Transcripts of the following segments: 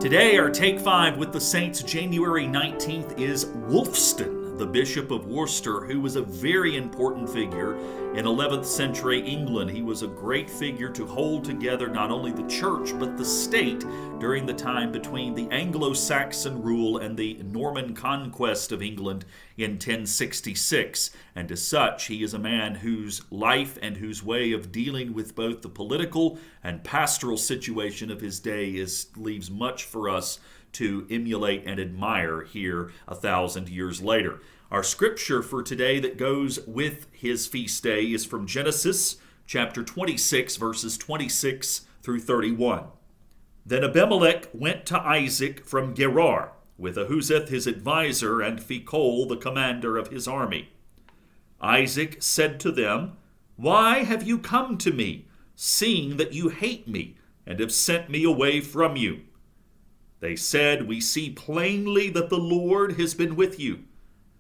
Today, our Take 5 with the Saints, January 19th, is Wulfstan, the Bishop of Worcester, who was a very important figure in 11th century England. He was a great figure to hold together not only the church but the state during the time between the Anglo-Saxon rule and the Norman conquest of England in 1066. And as such, he is a man whose life and whose way of dealing with both the political and pastoral situation of his day leaves much for us to emulate and admire here 1,000 years later. Our scripture for today that goes with his feast day is from Genesis chapter 26, verses 26 through 31. Then Abimelech went to Isaac from Gerar, with Ahuzeth his advisor and Phicol the commander of his army. Isaac said to them, "Why have you come to me, seeing that you hate me, and have sent me away from you?" They said, "We see plainly that the Lord has been with you.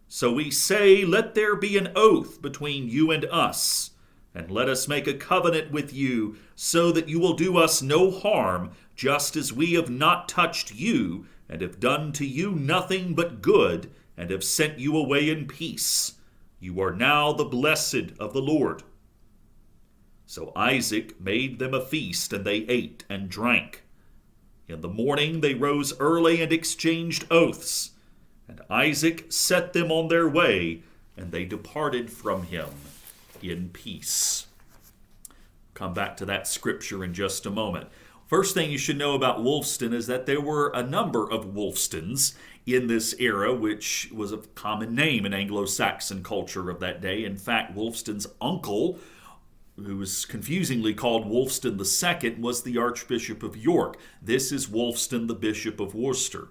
So we say, let there be an oath between you and us, and let us make a covenant with you, so that you will do us no harm, just as we have not touched you, and have done to you nothing but good, and have sent you away in peace. You are now the blessed of the Lord." So Isaac made them a feast, and they ate and drank. In the morning they rose early and exchanged oaths. And Isaac set them on their way, and they departed from him in peace. Come back to that scripture in just a moment. First thing you should know about Wulfstan is that there were a number of Wulfstans in this era, which was a common name in Anglo-Saxon culture of that day. In fact, Wulfstan's uncle, who was confusingly called Wulfstan II, was the Archbishop of York. This is Wulfstan, the Bishop of Worcester.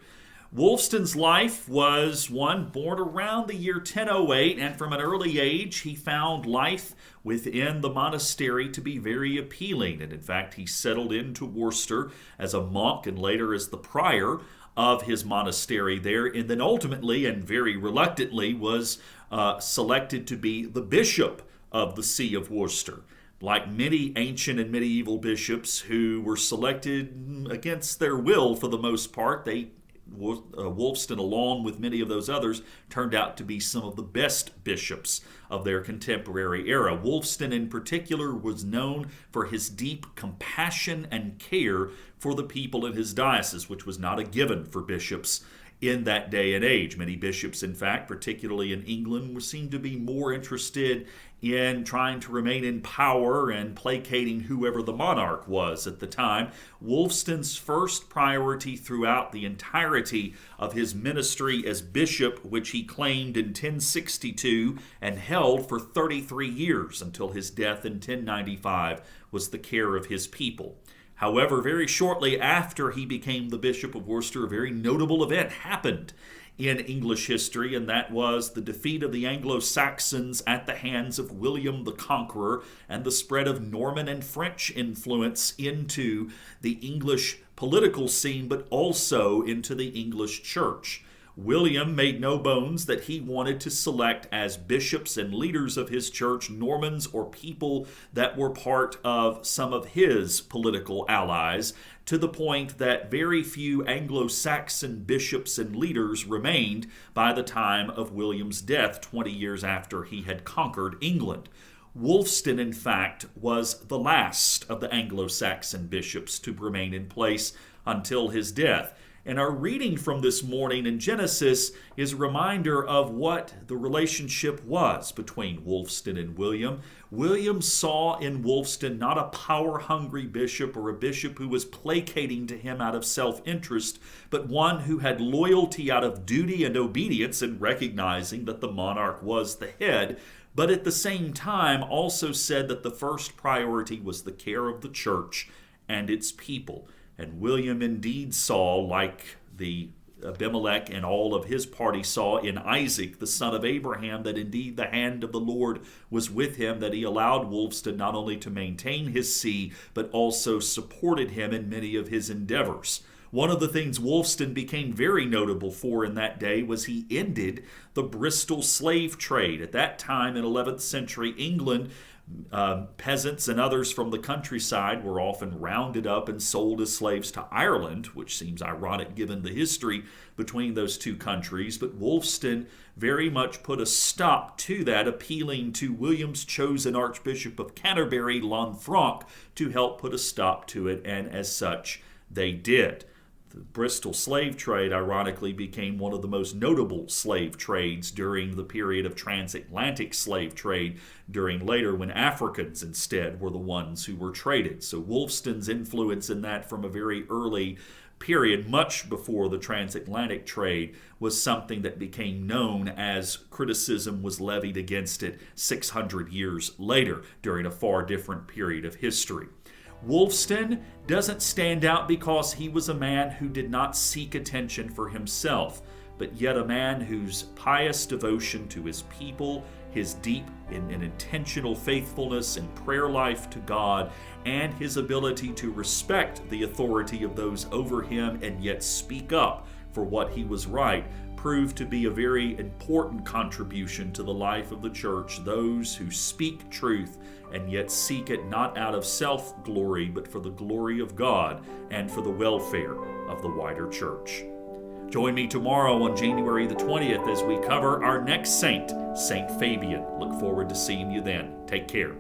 Wulfstan's life was one born around the year 1008, and from an early age he found life within the monastery to be very appealing. And in fact, he settled into Worcester as a monk and later as the prior of his monastery there, and then ultimately and very reluctantly was selected to be the bishop of the See of Worcester. Like many ancient and medieval bishops who were selected against their will for the most part, Wulfstan, along with many of those others, turned out to be some of the best bishops of their contemporary era. Wulfstan in particular was known for his deep compassion and care for the people in his diocese, which was not a given for bishops in that day and age. Many bishops, in fact, particularly in England, seemed to be more interested in trying to remain in power and placating whoever the monarch was at the time. Wulfstan's first priority throughout the entirety of his ministry as bishop, which he claimed in 1062 and held for 33 years until his death in 1095, was the care of his people. However, very shortly after he became the Bishop of Worcester, a very notable event happened in English history, and that was the defeat of the Anglo-Saxons at the hands of William the Conqueror and the spread of Norman and French influence into the English political scene, but also into the English church. William made no bones that he wanted to select as bishops and leaders of his church Normans or people that were part of some of his political allies, to the point that very few Anglo-Saxon bishops and leaders remained by the time of William's death 20 years after he had conquered England. Wulfstan, in fact, was the last of the Anglo-Saxon bishops to remain in place until his death. And our reading from this morning in Genesis is a reminder of what the relationship was between Wulfstan and William. William saw in Wulfstan not a power-hungry bishop or a bishop who was placating to him out of self-interest, but one who had loyalty out of duty and obedience and recognizing that the monarch was the head, but at the same time also said that the first priority was the care of the church and its people. And William indeed saw, like the Abimelech and all of his party saw in Isaac, the son of Abraham, that indeed the hand of the Lord was with him, that he allowed Wulfstan not only to maintain his see, but also supported him in many of his endeavors. One of the things Wulfstan became very notable for in that day was he ended the Bristol slave trade. At that time in 11th century England, peasants and others from the countryside were often rounded up and sold as slaves to Ireland, which seems ironic given the history between those two countries. But Wulfstan very much put a stop to that, appealing to William's chosen Archbishop of Canterbury, Lanfranc, to help put a stop to it, and as such, they did. The Bristol slave trade, ironically, became one of the most notable slave trades during the period of transatlantic slave trade, during later when Africans instead were the ones who were traded. So Wulfstan's influence in that from a very early period, much before the transatlantic trade, was something that became known as criticism was levied against it 600 years later during a far different period of history. Wulfstan doesn't stand out because he was a man who did not seek attention for himself, but yet a man whose pious devotion to his people, his deep and intentional faithfulness and prayer life to God, and his ability to respect the authority of those over him and yet speak up for what he was right, proved to be a very important contribution to the life of the church, those who speak truth and yet seek it not out of self-glory, but for the glory of God and for the welfare of the wider church. Join me tomorrow on January the 20th as we cover our next saint, Saint Fabian. Look forward to seeing you then. Take care.